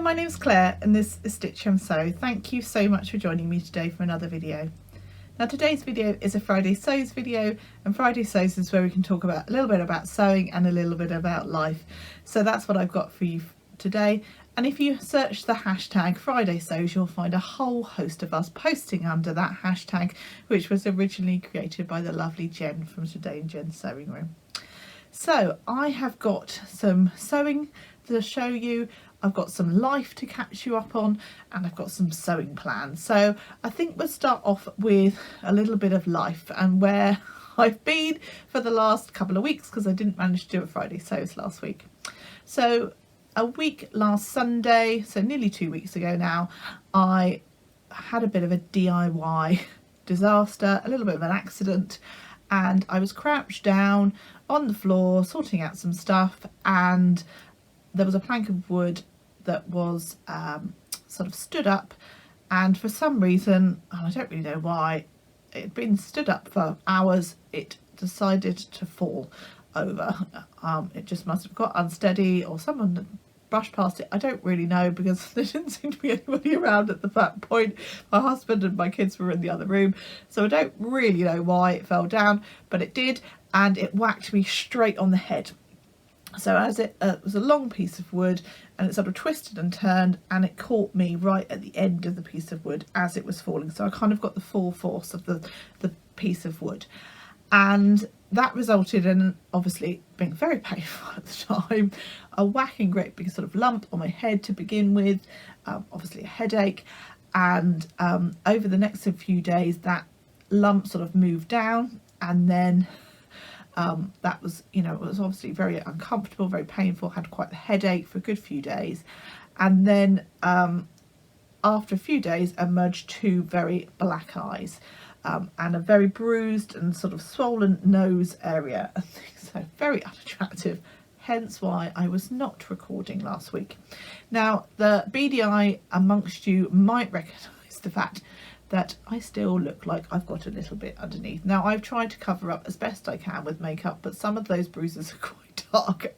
my name's Claire and this is Stitch and Sew. Thank you so much for joining me today for another video. Now today's video is a Friday Sews video, and Friday Sews is where we can talk about a little bit about sewing and a little bit about life. So that's what I've got for you today. And if you search the hashtag Friday Sews, you'll find a whole host of us posting under that hashtag, which was originally created by the lovely Jen from Today in Jen's Sewing Room. So I have got some sewing to show you, I've got some life to catch you up on, and I've got some sewing plans. So I think we'll start off with a little bit of life and where I've been for the last couple of weeks, because I didn't manage to do a Friday Sews last week. So a week last Sunday, so nearly 2 weeks ago now, I had a bit of a DIY disaster, a little bit of an accident, and I was crouched down on the floor sorting out some stuff, and there was a plank of wood that was sort of stood up, and for some reason, and I don't really know why, it had been stood up for hours, it decided to fall over. It just must have got unsteady, or someone brushed past it. I don't really know, because there didn't seem to be anybody around at that point. My husband and my kids were in the other room, so I don't really know why it fell down, but it did, and it whacked me straight on the head. So as it was a long piece of wood, and it sort of twisted and turned, and it caught me right at the end of the piece of wood as it was falling. So I kind of got the full force of the piece of wood, and that resulted in obviously being very painful at the time, a whacking great big sort of lump on my head to begin with, obviously a headache, and over the next few days that lump sort of moved down, and then that was, you know, it was obviously very uncomfortable, very painful, had quite the headache for a good few days, and then after a few days emerged two very black eyes, and a very bruised and sort of swollen nose area, so very unattractive, hence why I was not recording last week. Now the beady eye amongst you might recognise the fact that I still look like I've got a little bit underneath. Now I've tried to cover up as best I can with makeup, but some of those bruises are quite dark,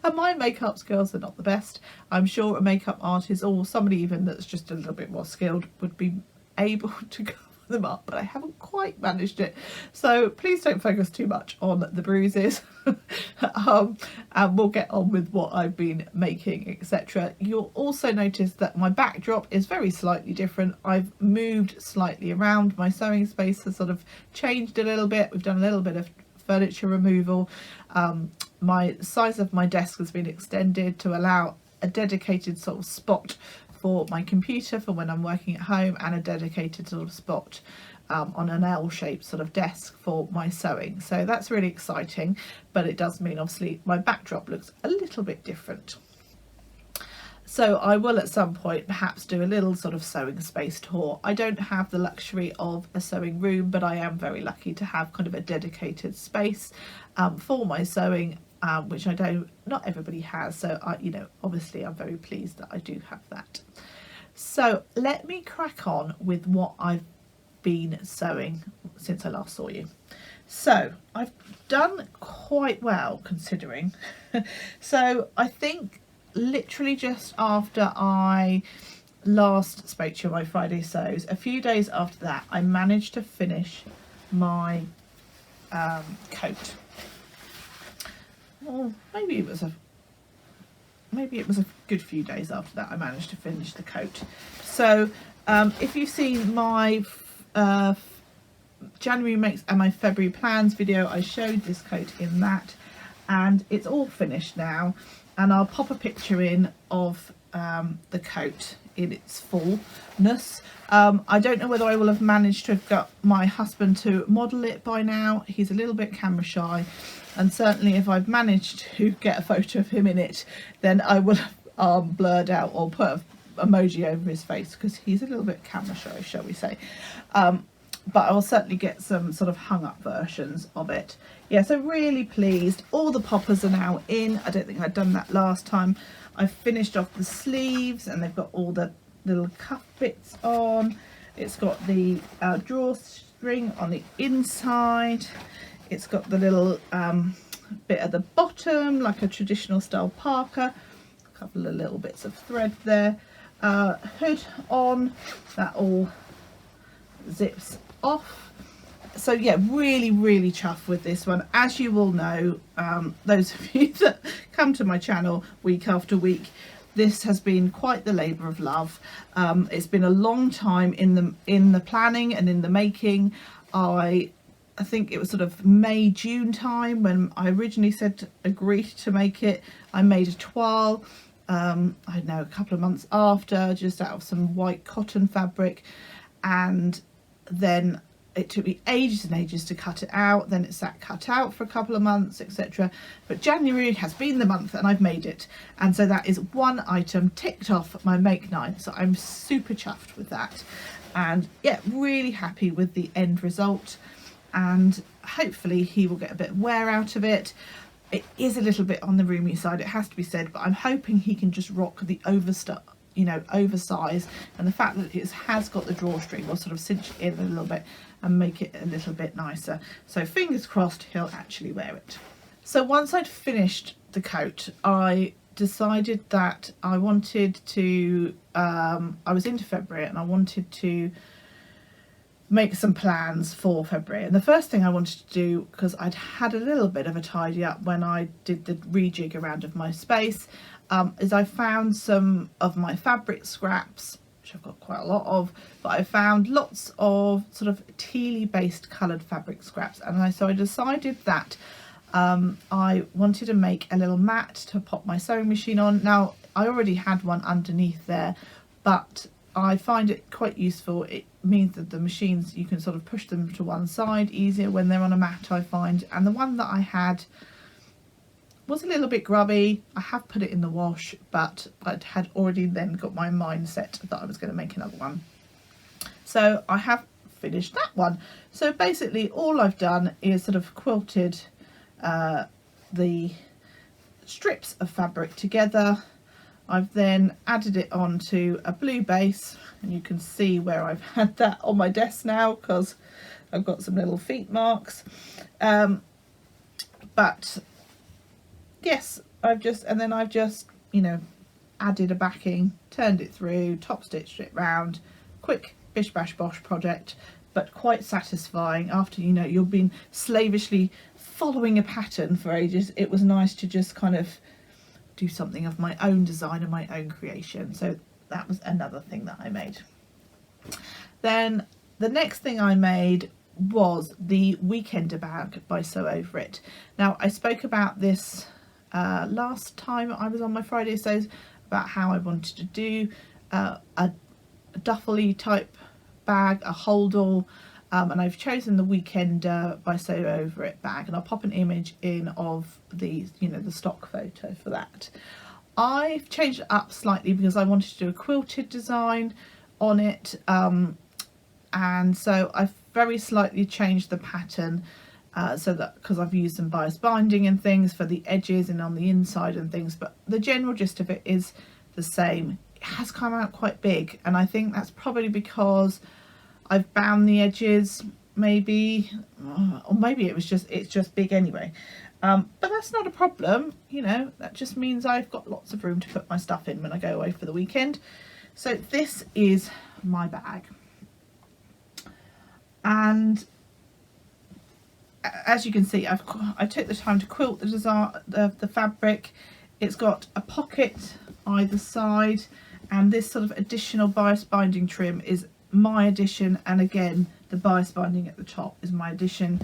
and my makeup skills are not the best. I'm sure a makeup artist, or somebody even that's just a little bit more skilled, would be able to cover them up, but I haven't quite managed it. So please don't focus too much on the bruises, and we'll get on with what I've been making, etc. You'll also notice that my backdrop is very slightly different. I've moved slightly around. My sewing space has sort of changed a little bit. We've done a little bit of furniture removal. My size of my desk has been extended to allow a dedicated sort of spot for my computer for when I'm working at home, and a dedicated sort of spot on an L-shaped sort of desk for my sewing. So that's really exciting, but it does mean obviously my backdrop looks a little bit different. So I will at some point perhaps do a little sort of sewing space tour. I don't have the luxury of a sewing room, but I am very lucky to have kind of a dedicated space for my sewing, which I don't, not everybody has. So I, you know, obviously I'm very pleased that I do have that. So let me crack on with what I've been sewing since I last saw you. So I've done quite well considering. So I think literally just after I last spoke to you on my Friday Sews, a few days after that, I managed to finish my coat. Well, maybe it was a good few days after that I managed to finish the coat. So if you've seen my January makes and my February plans video, I showed this coat in that, and it's all finished now, and I'll pop a picture in of the coat in its fullness. I don't know whether I will have managed to have got my husband to model it by now. He's a little bit camera shy, and certainly if I've managed to get a photo of him in it, then I will have blurred out or put an emoji over his face, because he's a little bit camera shy, shall we say. But I will certainly get some sort of hung up versions of it. Yeah, so really pleased. All the poppers are now in. I don't think I'd done that last time. I've finished off the sleeves, and they've got all the little cuff bits on. It's got the drawstring on the inside. It's got the little bit at the bottom, like a traditional style parka. A couple of little bits of thread there. hood on, that all zips off. So yeah, really chuffed with this one. As you all know, those of you that come to my channel week after week, this has been quite the labour of love. It's been a long time in the planning and in the making. I think it was sort of May, June time when I originally agreed to make it. I made a toile, I don't know, a couple of months after, just out of some white cotton fabric, and then it took me ages and ages to cut it out. Then it sat cut out for a couple of months, etc. But January has been the month and I've made it. And so that is one item ticked off my make night. So I'm super chuffed with that. And yeah, really happy with the end result. And hopefully he will get a bit of wear out of it. It is a little bit on the roomy side, it has to be said, but I'm hoping he can just rock the oversize, and the fact that it has got the drawstring will sort of cinch it in a little bit and make it a little bit nicer. So fingers crossed he'll actually wear it. So once I'd finished the coat, I decided that I wanted to, I was into February and I wanted to make some plans for February. And the first thing I wanted to do, because I'd had a little bit of a tidy up when I did the rejig around of my space, is I found some of my fabric scraps, which I've got quite a lot of, but I found lots of sort of tealy based coloured fabric scraps, and so I decided that I wanted to make a little mat to pop my sewing machine on. Now I already had one underneath there, but I find it quite useful. It means that the machines, you can sort of push them to one side easier when they're on a mat, I find. And the one that I had was a little bit grubby. I have put it in the wash, but I had already then got my mindset that I was going to make another one. So I have finished that one. So basically all I've done is sort of quilted the strips of fabric together. I've then added it onto a blue base, and you can see where I've had that on my desk now because I've got some little feet marks. But yes, I've just you know, added a backing, turned it through, top stitched it round. Quick bish bash bosh project, but quite satisfying. After, you know, you've been slavishly following a pattern for ages, it was nice to just kind of do something of my own design and my own creation. So that was another thing that I made. Then the next thing I made was the Weekender bag by Sew Over It. Now I spoke about this last time I was on my Friday sews, about how I wanted to do a duffel-y type bag, a hold-all, and I've chosen the Weekender by Sew Over It bag, and I'll pop an image in of the, you know, the stock photo for that. I've changed it up slightly because I wanted to do a quilted design on it, and so I've very slightly changed the pattern, so that, because I've used some bias binding and things for the edges and on the inside and things, but the general gist of it is the same. It has come out quite big, and I think that's probably because I've bound the edges, maybe, or maybe it's just big anyway. But that's not a problem, you know, that just means I've got lots of room to put my stuff in when I go away for the weekend. So this is my bag, and as you can see, I took the time to quilt the design of the fabric. It's got a pocket either side, and this sort of additional bias binding trim is my addition, and again the bias binding at the top is my addition.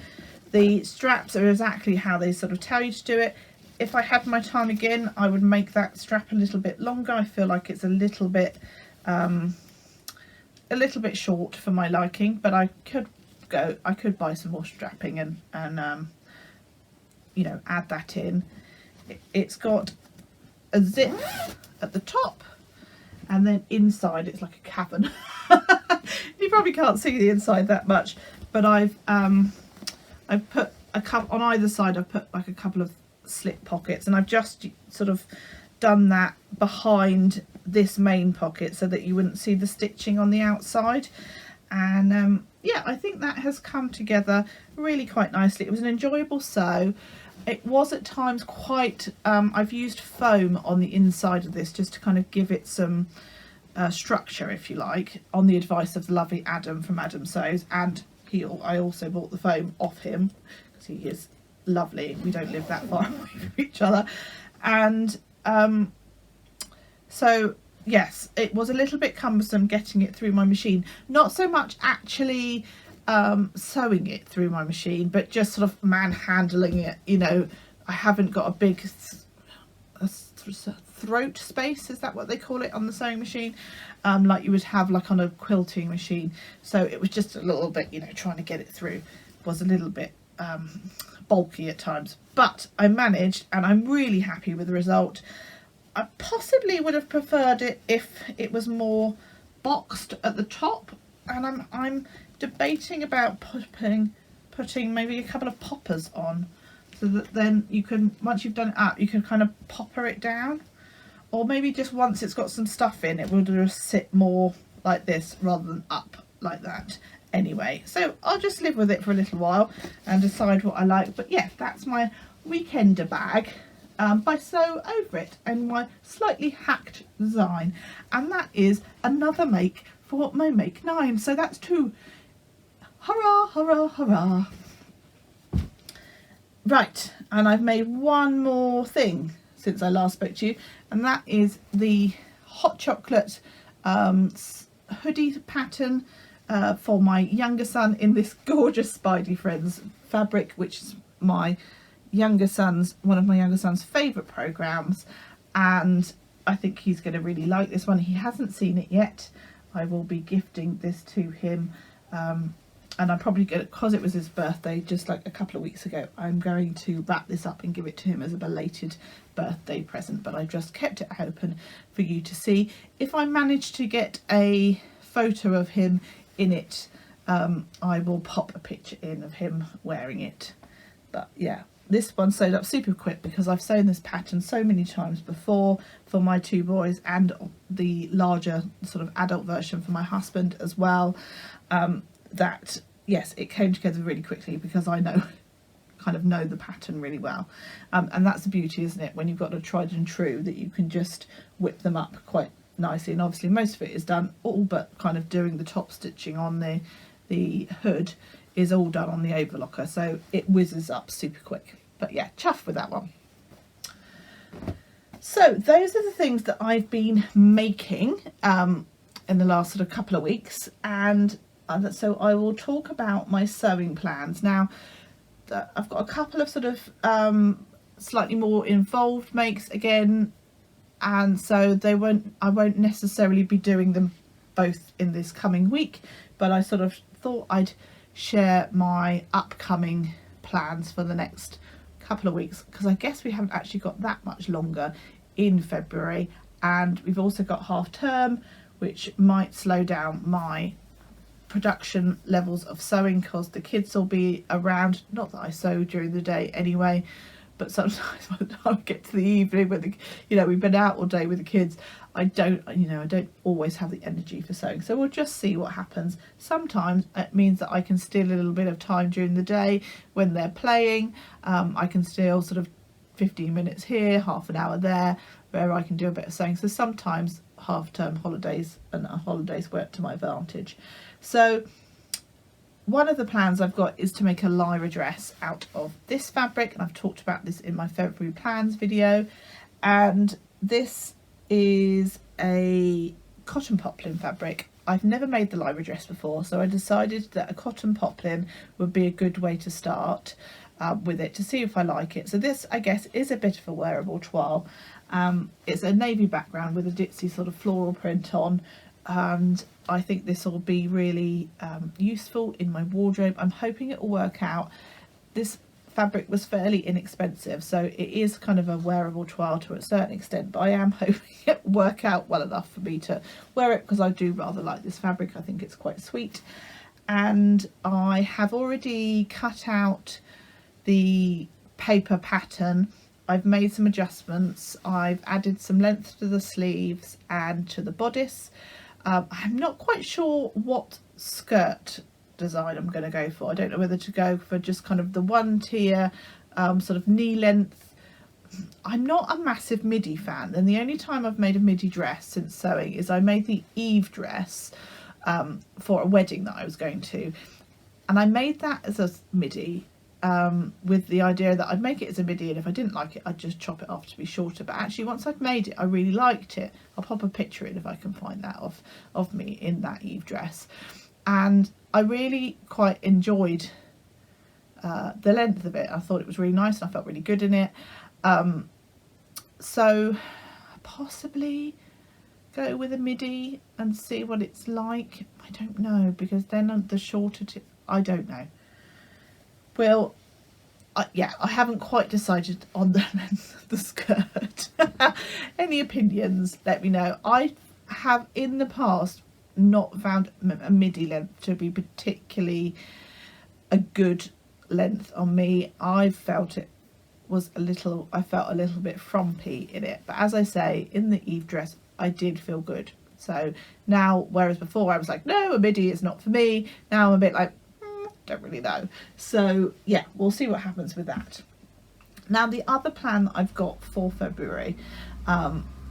The straps are exactly how they sort of tell you to do it. If I had my time again, I would make that strap a little bit longer. I feel like it's a little bit short for my liking, but I could buy some more strapping and you know, add that in. It's got a zip at the top, and then inside it's like a cavern. You probably can't see the inside that much, but I've put a couple on either side. I've put like a couple of slip pockets, and I've just sort of done that behind this main pocket so that you wouldn't see the stitching on the outside. And yeah, I think that has come together really quite nicely. It was an enjoyable sew. It was at times quite I've used foam on the inside of this just to kind of give it some structure, if you like, on the advice of the lovely Adam from Adam Sews, and I also bought the foam off him because he is lovely. We don't live that far away from each other, and so yes, it was a little bit cumbersome getting it through my machine. Not so much actually sewing it through my machine, but just sort of manhandling it. You know, I haven't got a big throat space, is that what they call it on the sewing machine, like you would have like on a quilting machine. So it was just a little bit, you know, trying to get it through was a little bit bulky at times, but I managed, and I'm really happy with the result. I possibly would have preferred it if it was more boxed at the top, and I'm debating about putting maybe a couple of poppers on, so that then you can, once you've done it up, you can kind of popper it down, or maybe just once it's got some stuff in, it will just sit more like this rather than up like that. Anyway, so I'll just live with it for a little while and decide what I like. But yeah, that's my Weekender bag by Sew Over It, and my slightly hacked design, and that is another make for my Make 9. So that's 2. Hurrah, hurrah, hurrah. Right, and I've made one more thing since I last spoke to you, and that is the hot chocolate hoodie pattern for my younger son in this gorgeous Spidey Friends fabric, which is my younger son's, one of my younger son's favourite programmes, and I think he's going to really like this one. He hasn't seen it yet. I will be gifting this to him, and I'm probably going to, because it was his birthday just like a couple of weeks ago, I'm going to wrap this up and give it to him as a belated birthday present, but I've just kept it open for you to see. If I manage to get a photo of him in it, I will pop a picture in of him wearing it. But yeah, this one sewed up super quick because I've sewn this pattern so many times before for my 2 boys, and the larger sort of adult version for my husband as well, that yes, it came together really quickly because I kind of know the pattern really well, and that's the beauty, isn't it, when you've got a tried and true, that you can just whip them up quite nicely. And obviously most of it is done, all but kind of doing the top stitching on the hood is all done on the overlocker, so it whizzes up super quick. But yeah, chuffed with that one. So those are the things that I've been making in the last sort of couple of weeks, and so I will talk about my sewing plans now. I've got a couple of sort of slightly more involved makes again, and so I won't necessarily be doing them both in this coming week, but I sort of thought I'd share my upcoming plans for the next couple of weeks, because I guess we haven't actually got that much longer in February, and we've also got half term, which might slow down my production levels of sewing because the kids will be around. Not that I sew during the day anyway, but sometimes by the time I get to the evening, when we've been out all day with the kids, I don't always have the energy for sewing. So we'll just see what happens. Sometimes it means that I can steal a little bit of time during the day when they're playing. I can steal sort of 15 minutes here, half an hour there, where I can do a bit of sewing. So sometimes half-term holidays and holidays work to my advantage. So one of the plans I've got is to make a Lyra dress out of this fabric, and I've talked about this in my February plans video, and this is a cotton poplin fabric. I've never made the Lyra dress before, so I decided that a cotton poplin would be a good way to start with it, to see if I like it. So this, I guess, is a bit of a wearable toile. It's a navy background with a ditzy sort of floral print on, and I think this will be really useful in my wardrobe. I'm hoping it will work out. This fabric was fairly inexpensive, so it is kind of a wearable toile to a certain extent, but I am hoping it will work out well enough for me to wear it, because I do rather like this fabric. I think it's quite sweet, and I have already cut out the paper pattern. I've made some adjustments. I've added some length to the sleeves and to the bodice. I'm not quite sure what skirt design I'm going to go for. I don't know whether to go for just kind of the one tier sort of knee length I'm not a massive midi fan, and the only time I've made a midi dress since sewing is I made the Eve dress for a wedding that I was going to, and I made that as a midi with the idea that I'd make it as a midi, and if I didn't like it I'd just chop it off to be shorter. But actually once I'd made it I really liked it. I'll pop a picture in if I can find that of me in that Eve dress, and I really quite enjoyed the length of it. I thought it was really nice and I felt really good in it. So possibly go with a midi and see what it's like. I don't know, because then the shorter I don't know. Well, yeah, I haven't quite decided on the length of the skirt. Any opinions, let me know. I have in the past not found a midi length to be particularly a good length on me. I felt it was I felt a little bit frumpy in it, but as I say, in the Eve dress I did feel good. So now, whereas before I was like, no, a midi is not for me, now I'm a bit like, don't really know. So yeah, we'll see what happens with that. Now the other plan that I've got for February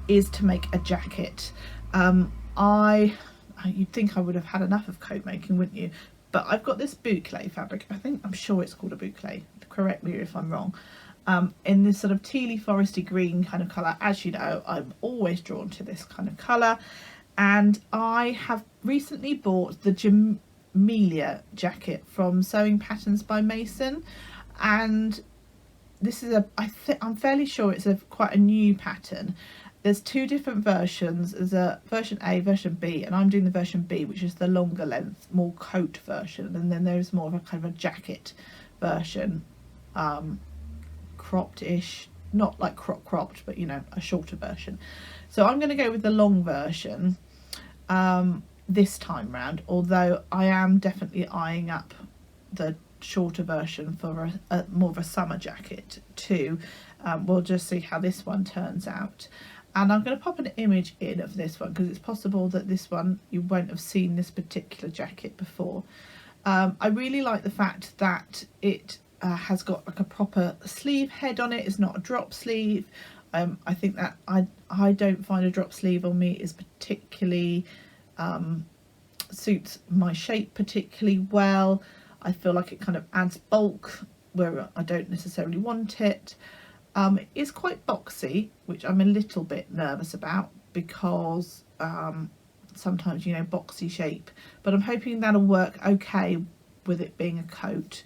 is to make a jacket. You'd think I would have had enough of coat making, wouldn't you? But I've got this boucle fabric. I'm sure it's called a boucle, correct me if I'm wrong, in this sort of tealy foresty green kind of colour. As you know, I'm always drawn to this kind of colour, and I have recently bought the Jamelia jacket from Sewing Patterns by Mason, and this is I'm fairly sure it's quite a new pattern. There's two different versions. There's a version A, version B, and I'm doing the version B, which is the longer length, more coat version, and then there's more of a kind of a jacket version, cropped-ish, not like cropped, but you know, a shorter version. So I'm going to go with the long version this time round, although I am definitely eyeing up the shorter version for a more of a summer jacket too. We'll just see how this one turns out. And I'm going to pop an image in of this one, because it's possible that this one you won't have seen this particular jacket before. I really like the fact that it has got like a proper sleeve head on it. It's not a drop sleeve. I think that I don't find a drop sleeve on me is particularly suits my shape particularly well. I feel like it kind of adds bulk where I don't necessarily want it. It is quite boxy, which I'm a little bit nervous about, because sometimes, you know, boxy shape, but I'm hoping that'll work okay with it being a coat.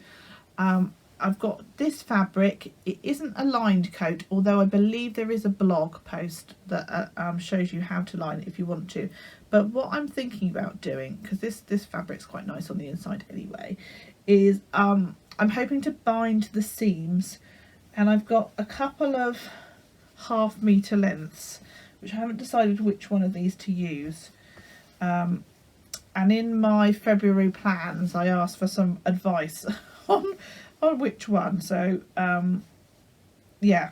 I've got this fabric. It isn't a lined coat, although I believe there is a blog post that shows you how to line it if you want to. But what I'm thinking about doing, because this fabric's quite nice on the inside anyway, is I'm hoping to bind the seams, and I've got a couple of half-metre lengths, which I haven't decided which one of these to use. And in my February plans I asked for some advice on which one. So yeah,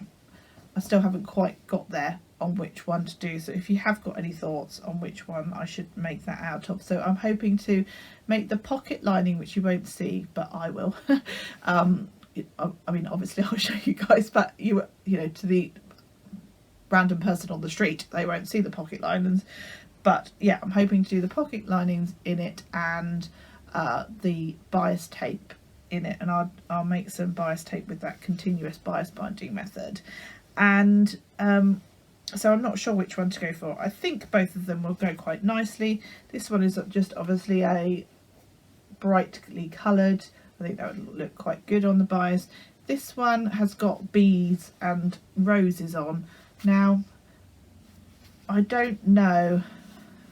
I still haven't quite got there on which one to do. So if you have got any thoughts on which one I should make that out of. So I'm hoping to make the pocket lining, which you won't see, but I will. I mean, obviously I'll show you guys, but you know, to the random person on the street, they won't see the pocket linings. But yeah, I'm hoping to do the pocket linings in it, and the bias tape in it, and I'll make some bias tape with that continuous bias binding method. And so I'm not sure which one to go for. I think both of them will go quite nicely. This one is just obviously a brightly coloured. I think that would look quite good on the bias. This one has got bees and roses on. Now, I don't know.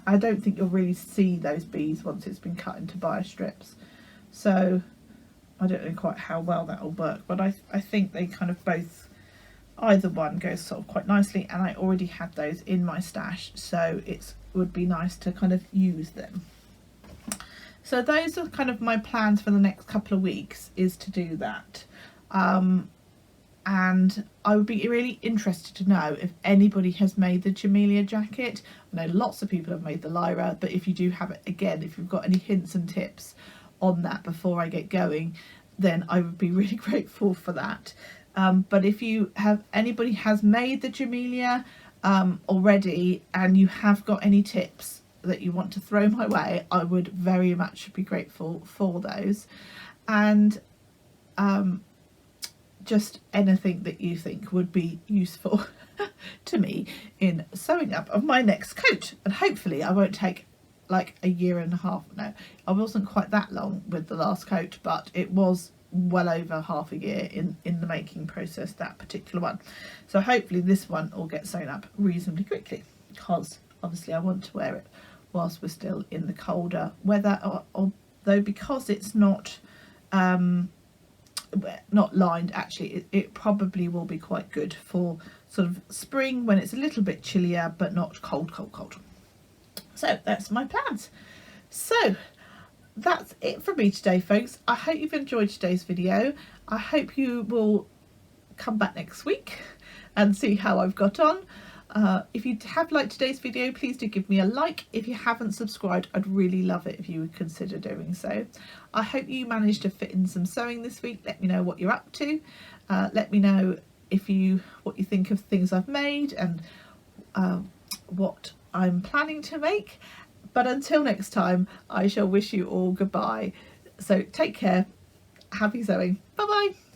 I don't think you'll really see those bees once it's been cut into bias strips. So I don't know quite how well that will work, but I think they kind of both, either one goes sort of quite nicely, and I already had those in my stash, so it would be nice to kind of use them. So those are kind of my plans for the next couple of weeks, is to do that. And I would be really interested to know if anybody has made the Jamelia jacket. I know lots of people have made the Lyra, but if you do have it, again, if you've got any hints and tips on that before I get going, then I would be really grateful for that. but if you have, anybody has made the Jamelia already and you have got any tips that you want to throw my way, I would very much be grateful for those. And just anything that you think would be useful to me in sewing up of my next coat. And hopefully I won't take like a year and a half. No, I wasn't quite that long with the last coat, but it was well over half a year in the making process, that particular one. So hopefully this one will get sewn up reasonably quickly, because obviously I want to wear it whilst we're still in the colder weather, although because it's not lined, actually it probably will be quite good for sort of spring when it's a little bit chillier but not cold. So that's my plans. So that's it from me today, folks. I hope you've enjoyed today's video. I hope you will come back next week and see how I've got on. If you have liked today's video, please do give me a like. If you haven't subscribed, I'd really love it if you would consider doing so. I hope you managed to fit in some sewing this week. Let me know what you're up to. Let me know what you think of things I've made and what I'm planning to make. But until next time, I shall wish you all goodbye. So take care. Happy sewing. Bye bye.